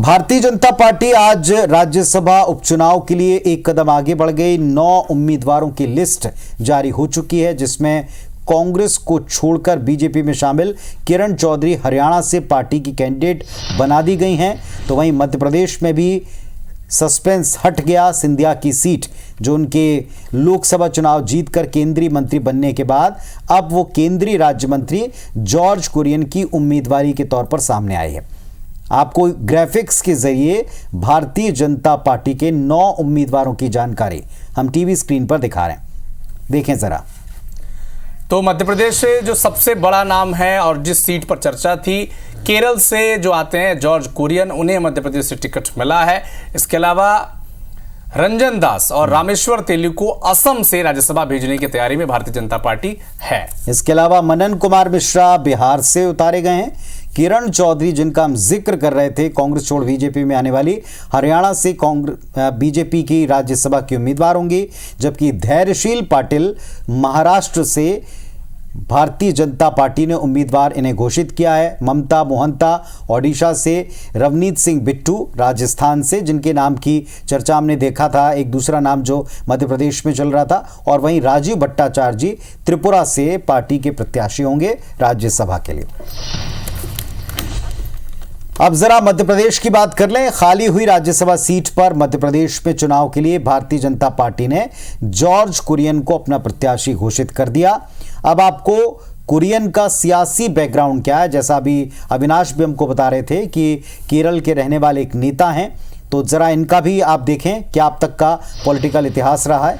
Bharatiya Janata party आज राज्यसभा उपचुनाव के लिए एक कदम आगे बढ़ गई। 9 उम्मीदवारों की लिस्ट जारी हो चुकी है, जिसमें कांग्रेस को छोड़कर बीजेपी में शामिल किरण चौधरी हरियाणा से पार्टी की कैंडिडेट बना दी गई हैं। तो वहीं मध्य प्रदेश में भी सस्पेंस हट गया। सिंधिया की सीट, जो उनके लोकसभा चुनाव जीतकर केंद्रीय मंत्री बनने के बाद अब वो केंद्रीय राज्य मंत्री जॉर्ज कुरियन की उम्मीदवारी के तौर पर सामने आई है। आपको ग्राफिक्स के जरिए भारतीय जनता पार्टी के 9 उम्मीदवारों की जानकारी हम टीवी स्क्रीन पर दिखा रहे हैं, देखें जरा। तो मध्य प्रदेश से जो सबसे बड़ा नाम है और जिस सीट पर चर्चा थी, केरल से जो आते हैं जॉर्ज कुरियन, उन्हें मध्य प्रदेश से टिकट मिला है। इसके अलावा रंजन दास और रामेश्वर तेली को असम से राज्यसभा भेजने की तैयारी में भारतीय जनता पार्टी है। इसके अलावा मनन कुमार मिश्रा बिहार से उतारे गए हैं। किरण चौधरी, जिनका हम जिक्र कर रहे थे, कांग्रेस छोड़ बीजेपी में आने वाली, हरियाणा से बीजेपी की राज्यसभा की उम्मीदवार होंगी। जबकि धैर्यशील पाटिल महाराष्ट्र से भारतीय जनता पार्टी ने उम्मीदवार इन्हें घोषित किया है। ममता मोहंता ओडिशा से, रवनीत सिंह बिट्टू राजस्थान से, जिनके नाम की चर्चा हमने देखा था, एक दूसरा नाम जो मध्य प्रदेश में चल रहा था, और वहीं राजीव भट्टाचार्य जी त्रिपुरा से पार्टी के प्रत्याशी होंगे राज्यसभा के लिए। अब जरा मध्य प्रदेश की बात कर लें। खाली हुई राज्यसभा सीट पर मध्य प्रदेश में चुनाव के लिए भारतीय जनता पार्टी ने जॉर्ज कुरियन को अपना प्रत्याशी घोषित कर दिया। अब आपको कुरियन का सियासी बैकग्राउंड क्या है, जैसा अभी अविनाश भी हमको बता रहे थे कि केरल के रहने वाले एक नेता हैं, तो जरा इनका भी आप देखें क्या अब तक का पॉलिटिकल इतिहास रहा है।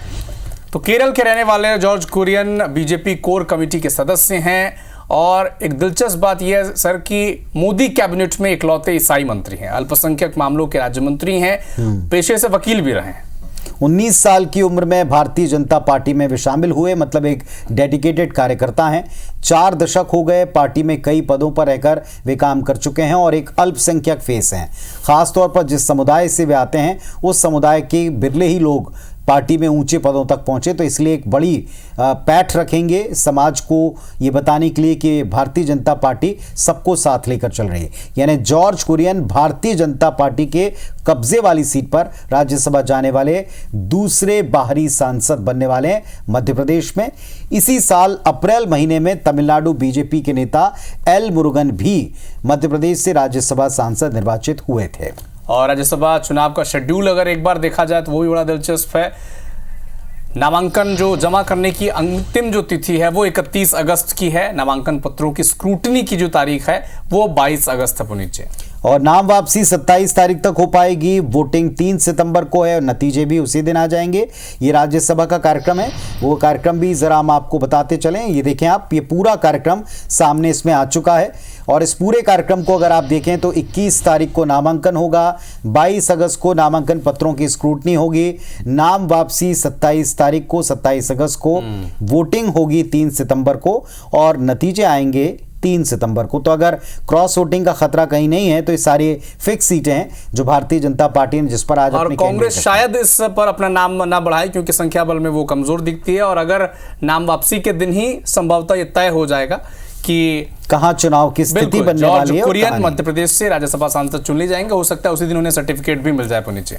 तो केरल के रहने वाले George Kurian BJP core committee के सदस्य हैं। और एक दिलचस्प बात यह है सर कि मोदी कैबिनेट में इकलौते ईसाई मंत्री हैं, अल्पसंख्यक मामलों के राज्य मंत्री हैं, पेशे से वकील भी रहे हैं। 19 साल की उम्र में भारतीय जनता पार्टी में वे शामिल हुए, मतलब एक डेडिकेटेड कार्यकर्ता हैं। 4 दशक हो गए पार्टी में कई पदों पर रहकर वे काम कर चुके हैं और एक अल्पसंख्यक फेस हैं। खासतौर पर जिस समुदाय से वे आते हैं, उस समुदाय के बिरले ही लोग पार्टी में ऊंचे पदों तक पहुंचे, तो इसलिए एक बड़ी पैठ रखेंगे समाज को ये बताने के लिए कि भारतीय जनता पार्टी सबको साथ लेकर चल रही है। यानी जॉर्ज कुरियन भारतीय जनता पार्टी के कब्जे वाली सीट पर राज्यसभा जाने वाले दूसरे बाहरी सांसद बनने वाले हैं मध्य प्रदेश में। इसी साल अप्रैल महीने में तमिलनाडु बीजेपी के नेता एल मुरुगन भी मध्य प्रदेश से राज्यसभा सांसद निर्वाचित हुए थे। और राज्यसभा चुनाव का शेड्यूल अगर एक बार देखा जाए तो वो भी बड़ा दिलचस्प है। नामांकन जो जमा करने की अंतिम जो तिथि है वो 31 अगस्त की है। नामांकन पत्रों की स्क्रूटनी की जो तारीख है वो 22 अगस्त तक नीचे, और नाम वापसी 27 तारीख तक हो पाएगी। वोटिंग 3 सितंबर को है और नतीजे भी उसी दिन आ जाएंगे। ये राज्यसभा का कार्यक्रम है, वो कार्यक्रम भी जरा हम आपको बताते चलें। ये देखें आप, ये पूरा कार्यक्रम सामने इसमें आ चुका है। और इस पूरे कार्यक्रम को अगर आप देखें तो 21 तारीख को नामांकन होगा, 22 अगस्त को नामांकन पत्रों की स्क्रूटनी होगी, नाम वापसी 27 तारीख को, 27 अगस्त को वोटिंग होगी 3 सितंबर को, और नतीजे आएंगे 3 सितंबर को। तो अगर क्रॉस वोटिंग का खतरा कहीं नहीं है तो ये सारी फिक्स सीटें हैं जो भारतीय जनता पार्टी ने जिस पर आज और कांग्रेस शायद इस पर अपना नाम ना बढ़ाए क्योंकि संख्या बल में वो कमजोर दिखती है। और अगर नाम वापसी के दिन ही संभवतः ये तय हो जाएगा कि कहां चुनाव की स्थिति बनने वाली है। कुरियन मध्य प्रदेश से राज्यसभा सांसद चुन लिए जाएंगे। हो सकता है उसी दिन उन्हें सर्टिफिकेट भी मिल जाए नीचे।